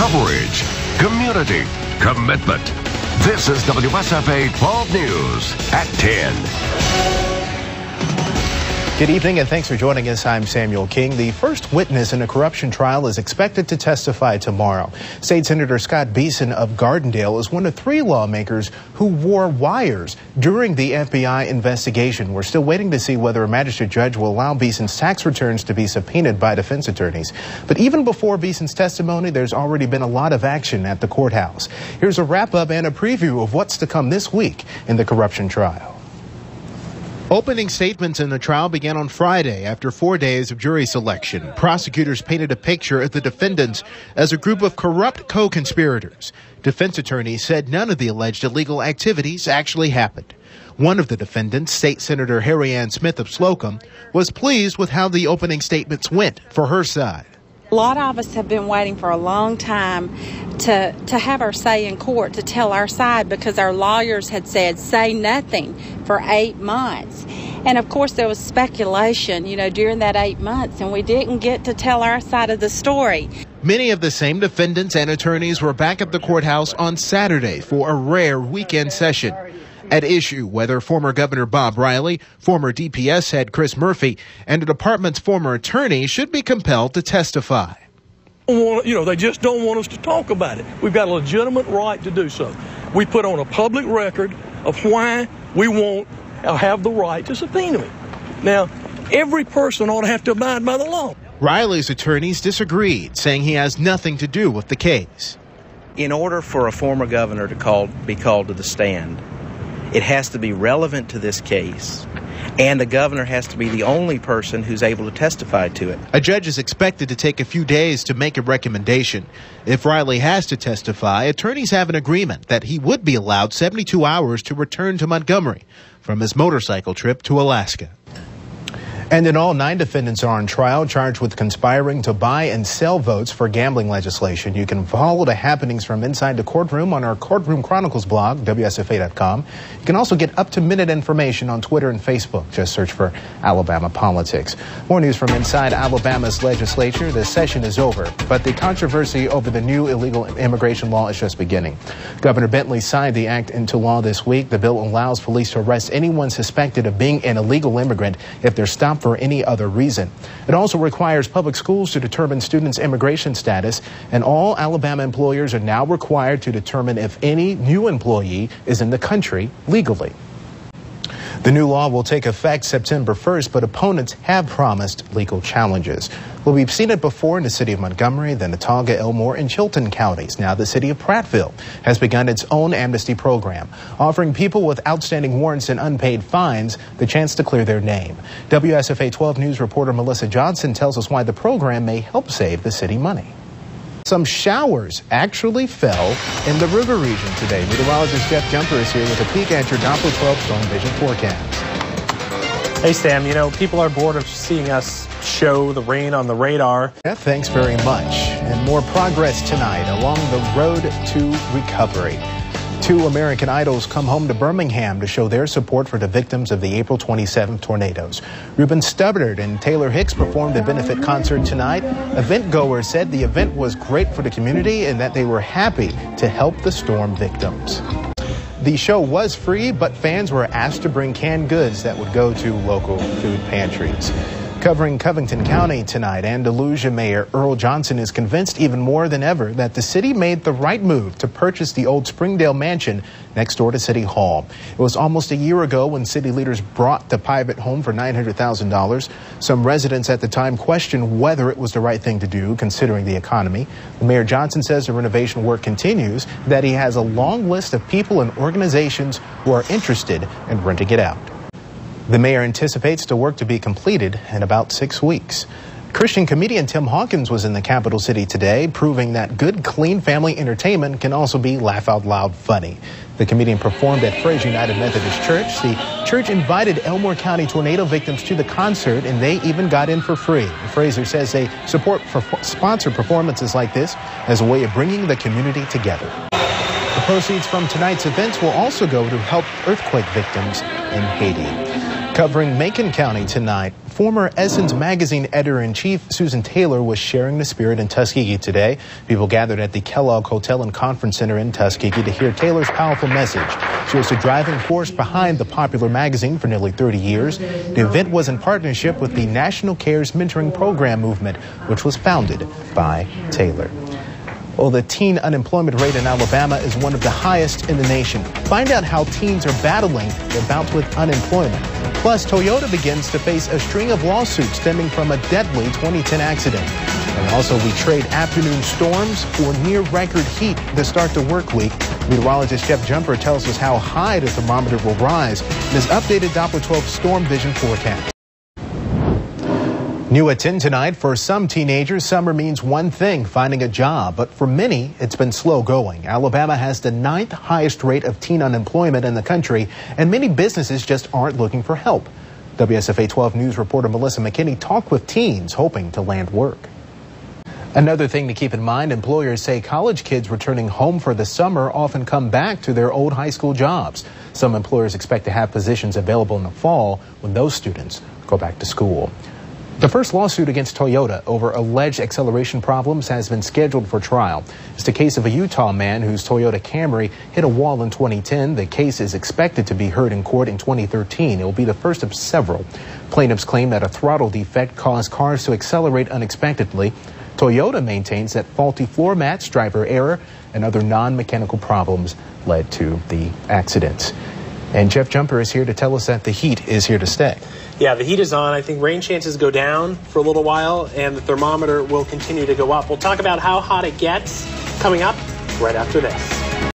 coverage, community, commitment. This is WSFA 12 News at 10. Good evening and thanks for joining us. I'm Samuel King. The first witness in a corruption trial is expected to testify tomorrow. State Senator Scott Beeson of Gardendale is one of 3 lawmakers who wore wires during the FBI investigation. We're still waiting to see whether a magistrate judge will allow Beeson's tax returns to be subpoenaed by defense attorneys. But even before Beeson's testimony, there's already been a lot of action at the courthouse. Here's a wrap-up and a preview of what's to come this week in the corruption trial. Opening statements in the trial began on Friday after 4 days of jury selection. Prosecutors painted a picture of the defendants as a group of corrupt co-conspirators. Defense attorneys said none of the alleged illegal activities actually happened. One of the defendants, State Senator Harry Ann Smith of Slocum, was pleased with how the opening statements went for her side. A lot of us have been waiting for a long time to have our say in court, to tell our side, because our lawyers had said say nothing for 8 months. And of course there was speculation, during that 8 months, and we didn't get to tell our side of the story. Many of the same defendants and attorneys were back at the courthouse on Saturday for a rare weekend session. At issue whether former Governor Bob Riley, former DPS head Chris Murphy, and the department's former attorney should be compelled to testify. They just don't want us to talk about it. We've got a legitimate right to do so. We put on a public record of why we won't have the right to subpoena me. Now, every person ought to have to abide by the law. Riley's attorneys disagreed, saying he has nothing to do with the case. In order for a former governor to be called to the stand, it has to be relevant to this case, and the governor has to be the only person who's able to testify to it. A judge is expected to take a few days to make a recommendation. If Riley has to testify, attorneys have an agreement that he would be allowed 72 hours to return to Montgomery from his motorcycle trip to Alaska. And in all, 9 defendants are on trial, charged with conspiring to buy and sell votes for gambling legislation. You can follow the happenings from inside the courtroom on our Courtroom Chronicles blog, WSFA.com. You can also get up-to-minute information on Twitter and Facebook. Just search for Alabama Politics. More news from inside Alabama's legislature. The session is over, but the controversy over the new illegal immigration law is just beginning. Governor Bentley signed the act into law this week. The bill allows police to arrest anyone suspected of being an illegal immigrant if they're stopped for any other reason. It also requires public schools to determine students' immigration status, and all Alabama employers are now required to determine if any new employee is in the country legally. The new law will take effect September 1st, but opponents have promised legal challenges. Well, we've seen it before in the city of Montgomery, then Autauga, Elmore, and Chilton counties. Now the city of Prattville has begun its own amnesty program, offering people with outstanding warrants and unpaid fines the chance to clear their name. WSFA 12 News reporter Melissa Johnson tells us why the program may help save the city money. Some showers actually fell in the river region today. Meteorologist Jeff Jumper is here with a peek at your Doppler 12 storm vision forecast. Hey, Sam, people are bored of seeing us show the rain on the radar. Jeff, thanks very much. And more progress tonight along the road to recovery. 2 American Idols come home to Birmingham to show their support for the victims of the April 27th tornadoes. Ruben Studdard and Taylor Hicks performed a benefit concert tonight. Event goers said the event was great for the community and that they were happy to help the storm victims. The show was free, but fans were asked to bring canned goods that would go to local food pantries. Covering Covington County tonight, Andalusia Mayor Earl Johnson is convinced even more than ever that the city made the right move to purchase the old Springdale mansion next door to City Hall. It was almost a year ago when city leaders bought the private home for $900,000. Some residents at the time questioned whether it was the right thing to do, considering the economy. Mayor Johnson says the renovation work continues, that he has a long list of people and organizations who are interested in renting it out. The mayor anticipates the work to be completed in about 6 weeks. Christian comedian Tim Hawkins was in the capital city today, proving that good, clean family entertainment can also be laugh-out-loud funny. The comedian performed at Fraser United Methodist Church. The church invited Elmore County tornado victims to the concert, and they even got in for free. Fraser says they sponsor performances like this as a way of bringing the community together. The proceeds from tonight's events will also go to help earthquake victims in Haiti. Covering Macon County tonight, Former Essence magazine editor-in-chief Susan Taylor was sharing the spirit in Tuskegee today. People gathered at the Kellogg Hotel and Conference Center in Tuskegee to hear Taylor's powerful message. She was the driving force behind the popular magazine for nearly 30 years. The event was in partnership with the National Cares Mentoring Program movement, which was founded by Taylor. Well, the teen unemployment rate in Alabama is one of the highest in the nation. Find out how teens are battling their bouts with unemployment. Plus, Toyota begins to face a string of lawsuits stemming from a deadly 2010 accident. And also, we trade afternoon storms for near-record heat to start the work week. Meteorologist Jeff Jumper tells us how high the thermometer will rise in his updated Doppler 12 storm vision forecast. New at 10 tonight, for some teenagers, summer means one thing, finding a job. But for many, it's been slow going. Alabama has the 9th highest rate of teen unemployment in the country, and many businesses just aren't looking for help. WSFA 12 News reporter Melissa McKinney talked with teens hoping to land work. Another thing to keep in mind, employers say college kids returning home for the summer often come back to their old high school jobs. Some employers expect to have positions available in the fall when those students go back to school. The first lawsuit against Toyota over alleged acceleration problems has been scheduled for trial. It's the case of a Utah man whose Toyota Camry hit a wall in 2010. The case is expected to be heard in court in 2013. It will be the first of several. Plaintiffs claim that a throttle defect caused cars to accelerate unexpectedly. Toyota maintains that faulty floor mats, driver error, and other non-mechanical problems led to the accidents. And Jeff Jumper is here to tell us that the heat is here to stay. Yeah, the heat is on. I think rain chances go down for a little while, and the thermometer will continue to go up. We'll talk about how hot it gets coming up right after this.